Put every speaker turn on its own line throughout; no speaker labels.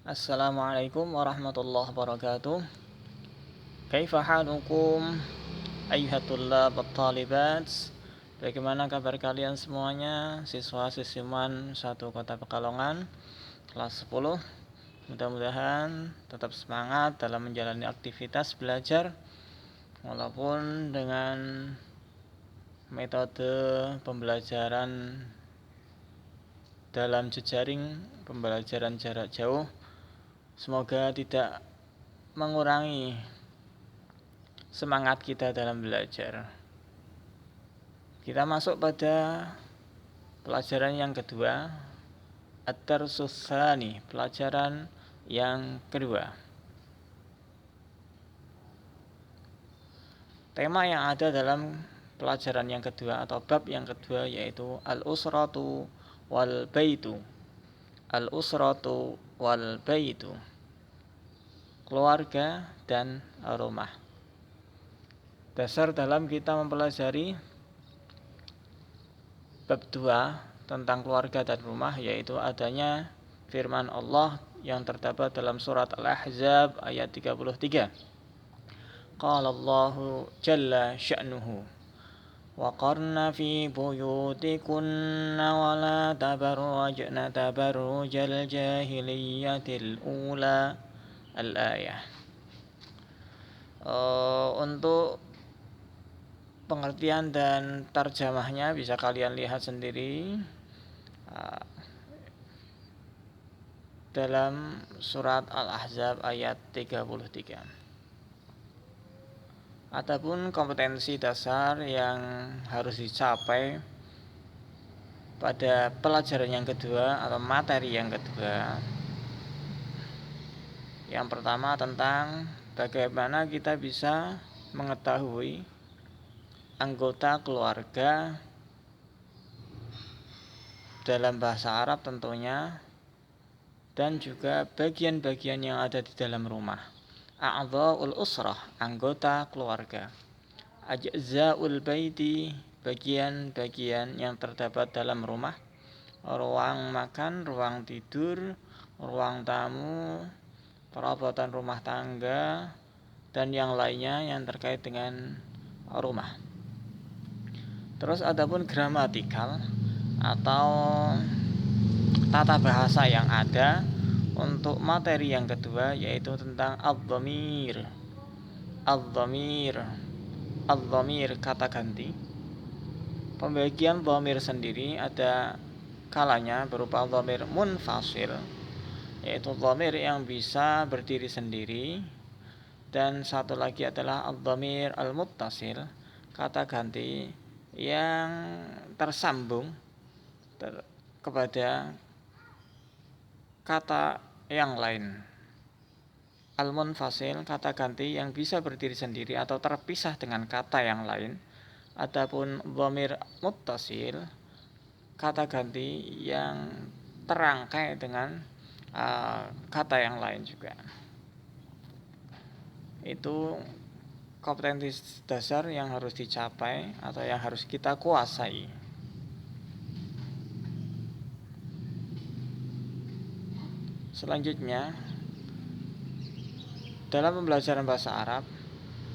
Assalamualaikum warahmatullahi wabarakatuh. Kaifa halukum ayyuhat tullab wat talibat? Bagaimana kabar kalian semuanya, siswa-siswiman satu Kota Pekalongan kelas 10? Mudah-mudahan tetap semangat dalam menjalani aktivitas belajar walaupun dengan metode pembelajaran dalam jejaring, pembelajaran jarak jauh. Semoga tidak mengurangi semangat kita dalam belajar. Kita masuk pada pelajaran yang kedua, Ad-Darsus Tsani, pelajaran yang kedua. Tema yang ada dalam pelajaran yang kedua atau bab yang kedua yaitu Al-Usratu wal Baitu. Al-Usratu wal Baitu, keluarga dan rumah. Dasar dalam kita mempelajari bab 2 tentang keluarga dan rumah yaitu adanya firman Allah yang terdapat dalam surat Al-Ahzab ayat 33. Qala Allahu jalla sya'nuhu wa qarna fi buyutikunna wa la tabarrajna tabarrujal jahiliyatil ula al-ayah. Untuk pengertian dan terjemahnya bisa kalian lihat sendiri dalam surat Al-Ahzab ayat 33. Adapun kompetensi dasar yang harus dicapai pada pelajaran yang kedua atau materi yang kedua, yang pertama tentang bagaimana kita bisa mengetahui anggota keluarga dalam bahasa Arab tentunya, dan juga bagian-bagian yang ada di dalam rumah. A'dha'ul usrah, anggota keluarga. Ajza'ul baiti, bagian-bagian yang terdapat dalam rumah. Ruang makan, ruang tidur, ruang tamu, perabotan rumah tangga, dan yang lainnya yang terkait dengan rumah. Terus adapun gramatikal atau tata bahasa yang ada untuk materi yang kedua yaitu tentang ad-dhamir. Ad-dhamir kata ganti. Pembagian dhamir sendiri ada kalanya berupa dhamir munfasil, yaitu dhamir yang bisa berdiri sendiri, dan satu lagi adalah ad-dhamir al-muttasil, kata ganti yang tersambung kepada kata yang lain. Al-munfasil, kata ganti yang bisa berdiri sendiri atau terpisah dengan kata yang lain. Adapun dhamir muttasil, kata ganti yang terangkai dengan kata yang lain juga. Itu kompetensi dasar yang harus dicapai atau yang harus kita kuasai. Selanjutnya, dalam pembelajaran bahasa Arab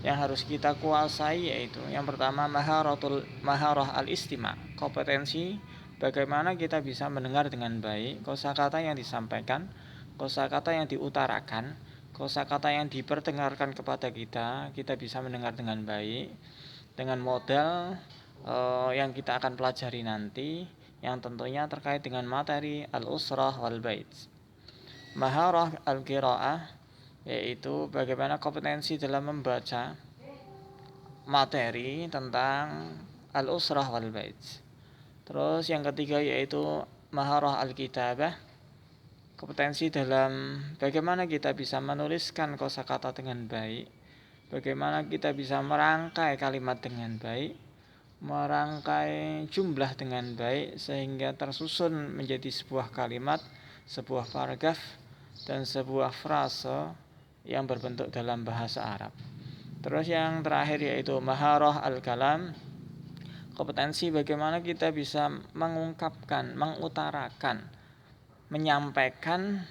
yang harus kita kuasai yaitu yang pertama maharah al-istima, kompetensi bagaimana kita bisa mendengar dengan baik kosakata yang disampaikan, kosakata yang diutarakan, kosakata yang diperdengarkan kepada kita bisa mendengar dengan baik dengan modal yang kita akan pelajari nanti, yang tentunya terkait dengan materi al-usrah wal bait. Maharah al-qiraah yaitu bagaimana kompetensi dalam membaca materi tentang al-usrah wal bait. Terus yang ketiga yaitu maharah al-kitabah, kompetensi dalam bagaimana kita bisa menuliskan kosakata dengan baik, bagaimana kita bisa merangkai kalimat dengan baik, merangkai jumlah dengan baik sehingga tersusun menjadi sebuah kalimat, sebuah paragraf, dan sebuah frase yang berbentuk dalam bahasa Arab. Terus yang terakhir yaitu maharah al-kalam, kompetensi bagaimana kita bisa mengungkapkan, mengutarakan, menyampaikan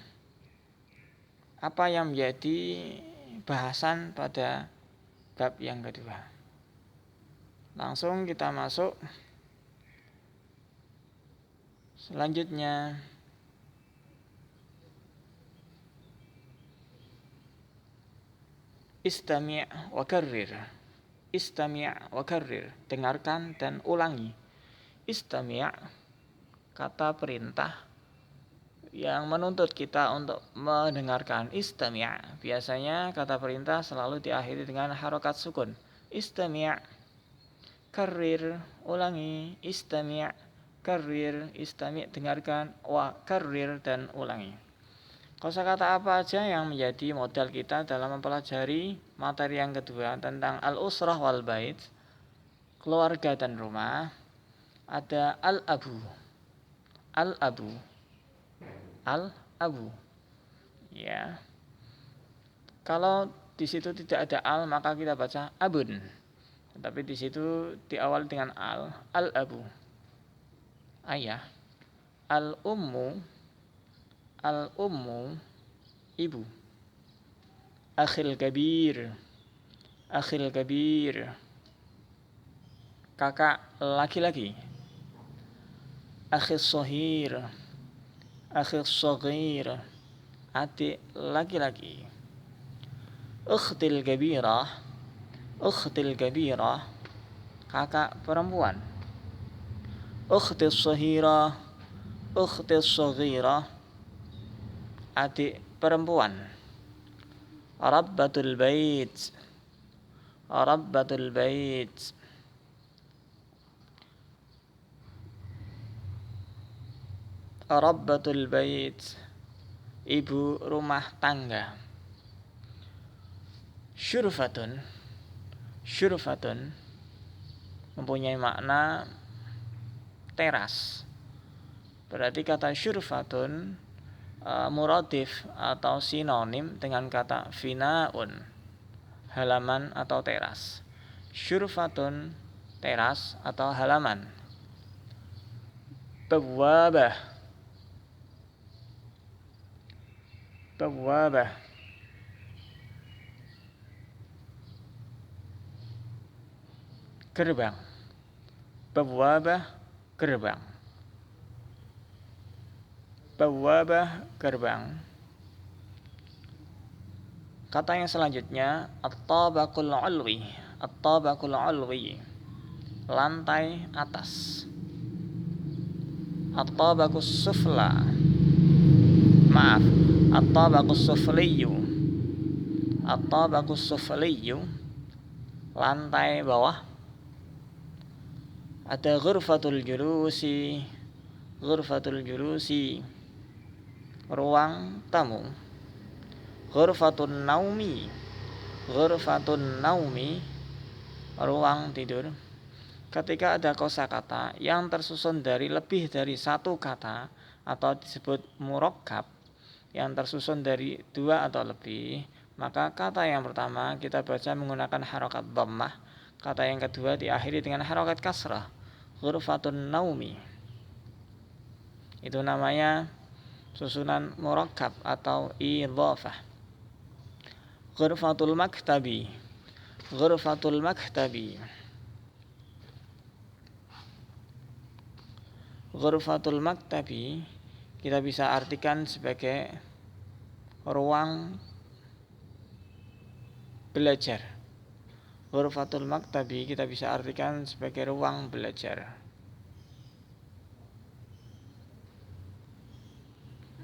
apa yang menjadi bahasan pada bab yang kedua. Langsung kita masuk selanjutnya. Istami' wa karrir. Istami' wa karrir, dengarkan dan ulangi. Istami' kata perintah yang menuntut kita untuk mendengarkan. Istami' biasanya kata perintah selalu diakhiri dengan harokat sukun. Istami' karrir, ulangi. Istami' karrir, istami' dengarkan, wa karrir dan ulangi. Kosakata apa aja yang menjadi modal kita dalam mempelajari materi yang kedua tentang al-usrah wal bait, keluarga dan rumah? Ada al-abu. Al-abu. Al-abu. Ya. Kalau di situ tidak ada al, maka kita baca abun. Tapi di situ diawali dengan al-abu. Ayah. Al-ummu. Al-ummu, ibu. Akhil kabir. Akhil kabir, kakak laki-laki. Akhil sohir. Akhil soghir, adik laki-laki. Ukhtil kabirah. Ukhtil kabirah, kakak perempuan. Ukhtil sohirah. Ukhtil soghirah, adik perempuan. Rabbatul bait. Rabbatul bait, Rabbatul bait, ibu rumah tangga. Syurfatun. Syurfatun mempunyai makna teras. Berarti kata syurfatun muradif atau sinonim dengan kata finaun, halaman atau teras. Syurfatun, teras atau halaman. Bawwabah. Bawwabah, gerbang. Bawwabah, gerbang. Bawwabah, gerbang. Kata yang selanjutnya at-tabaqul ulwi. At-tabaqul ulwi, lantai atas. At-tabaqus sufla. Maaf, at-tabaqus sufliyu. At-tabaqus sufliyu, lantai bawah. Ada ghurfatul julusi. Ghurfatul julusi, ruang tamu. Ghurfatun naumi. Ghurfatun naumi, ruang tidur. Ketika ada kosakata yang tersusun dari lebih dari satu kata atau disebut murakkab, yang tersusun dari dua atau lebih, maka kata yang pertama kita baca menggunakan harokat dhammah. Kata yang kedua diakhiri dengan harokat kasrah. Ghurfatun naumi, itu namanya susunan murakkab atau idhafah. Ghurfatul maktabi. Ghurfatul maktabi. Ghurfatul maktabi kita bisa artikan sebagai ruang belajar. Ghurfatul maktabi kita bisa artikan sebagai ruang belajar.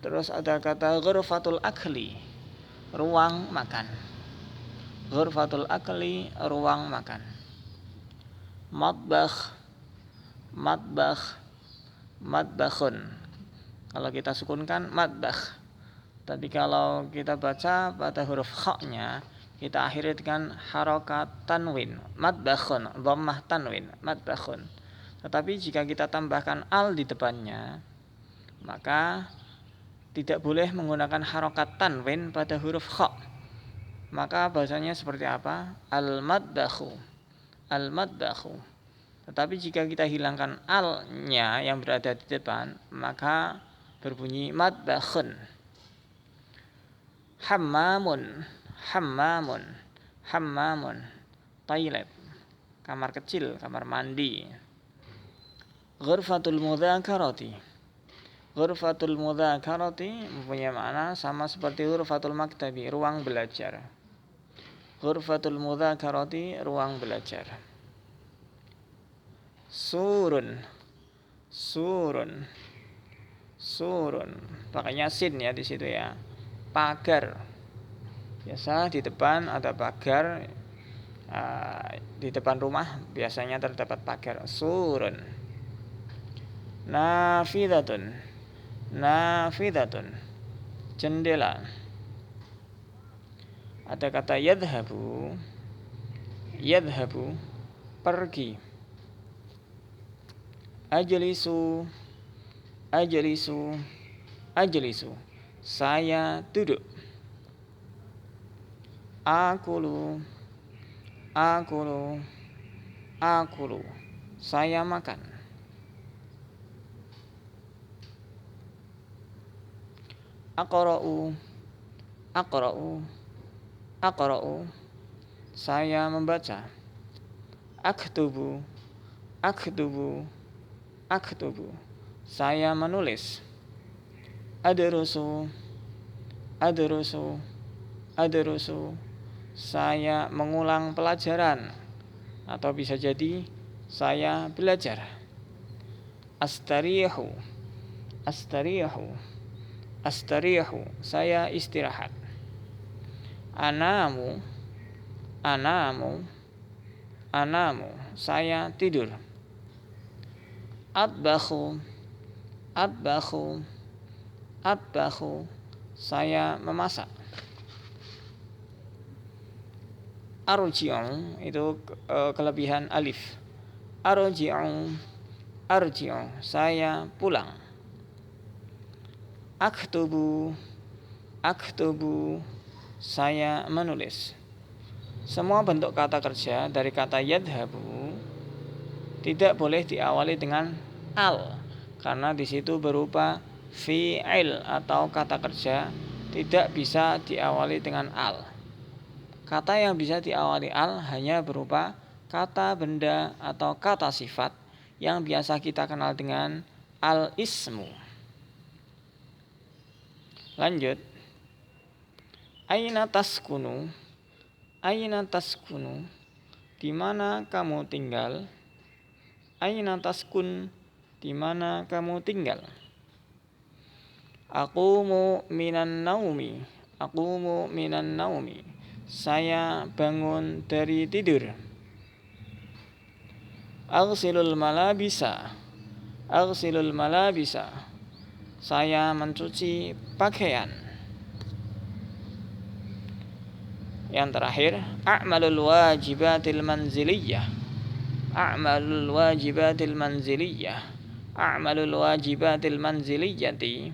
Terus ada kata ghurfatul akli, ruang makan. Ghurfatul akli, ruang makan. Matbakh. Matbakh. Matbakhun, kalau kita sukunkan matbakh. Tapi kalau kita baca pada huruf kha-nya, kita akhiri dengan harokat tanwin. Matbakhun, dhammah tanwin, matbakhun. Tetapi jika kita tambahkan al di depannya, maka tidak boleh menggunakan harokat tanwin pada huruf kha. Maka bahasanya seperti apa? Al-madbakhu. Al-madbakhu. Tetapi jika kita hilangkan al-nya yang berada di depan, maka berbunyi madbakhun. Hammamun, hammamun, hammamun, toilet, kamar kecil, kamar mandi. Ghurfatul mudzakarati, ghurfatul mudzakarati mempunyai makna sama seperti ghurfatul maktabi, ruang belajar. Ghurfatul mudzakarati, ruang belajar. Surun, surun, surun, pakainya sin ya di situ ya. Pagar, biasa di depan ada pagar, di depan rumah biasanya terdapat pagar. Surun. Nafidatun, nafidatun, jendela. Ada kata yadhabu, yadhabu, pergi. Ajlisu, ajlisu, ajlisu, saya duduk. Akulu, akulu, akulu, saya makan. Aqra'u, aqra'u, aqra'u, saya membaca. Aktubu, aktubu, aktubu, saya menulis. Adrusu, adrusu, adrusu, saya mengulang pelajaran, atau bisa jadi saya belajar. Astariyahu, astariyahu, astariyahu, saya istirahat. Anamu, anamu, anamu, saya tidur. Atbakhu, atbakhu, atbakhu, saya memasak. Arji'u, itu kelebihan alif. Arji'u, arji'u, saya pulang. Aktubu, aktubu, saya menulis. Semua bentuk kata kerja dari kata yadhabu tidak boleh diawali dengan al, karena di situ berupa fi'il atau kata kerja, tidak bisa diawali dengan al. Kata yang bisa diawali al hanya berupa kata benda atau kata sifat yang biasa kita kenal dengan al-ismu. Lanjut. Aina taskunu, aina taskunu, di mana kamu tinggal? Aina taskun, di mana kamu tinggal? Aqumu minan naumi, aqumu minan naumi, saya bangun dari tidur. Aghsilul malabisa, aghsilul malabisa, saya mencuci pakaian. Yang terakhir, a'malul wajibatil manziliyah, a'malul wajibatil manziliyah, a'malul wajibatil manziliyati,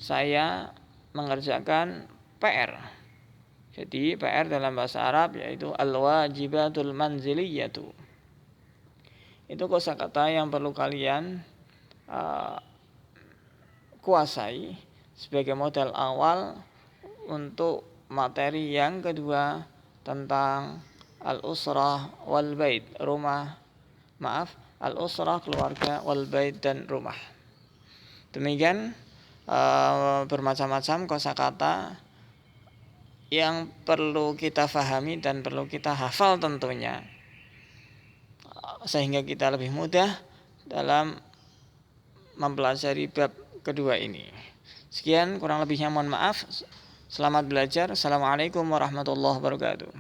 saya mengerjakan PR. Jadi PR dalam bahasa Arab yaitu al-wajibatul manziliyatu. Itu kosakata yang perlu kalian kuasai sebagai modal awal untuk materi yang kedua tentang al-usrah wal bait, al-usrah keluarga, wal bait dan rumah. Demikian bermacam-macam kosakata yang perlu kita fahami dan perlu kita hafal tentunya, sehingga kita lebih mudah dalam mempelajari bab kedua ini. Sekian, kurang lebihnya mohon maaf. Selamat belajar. Assalamualaikum warahmatullahi wabarakatuh.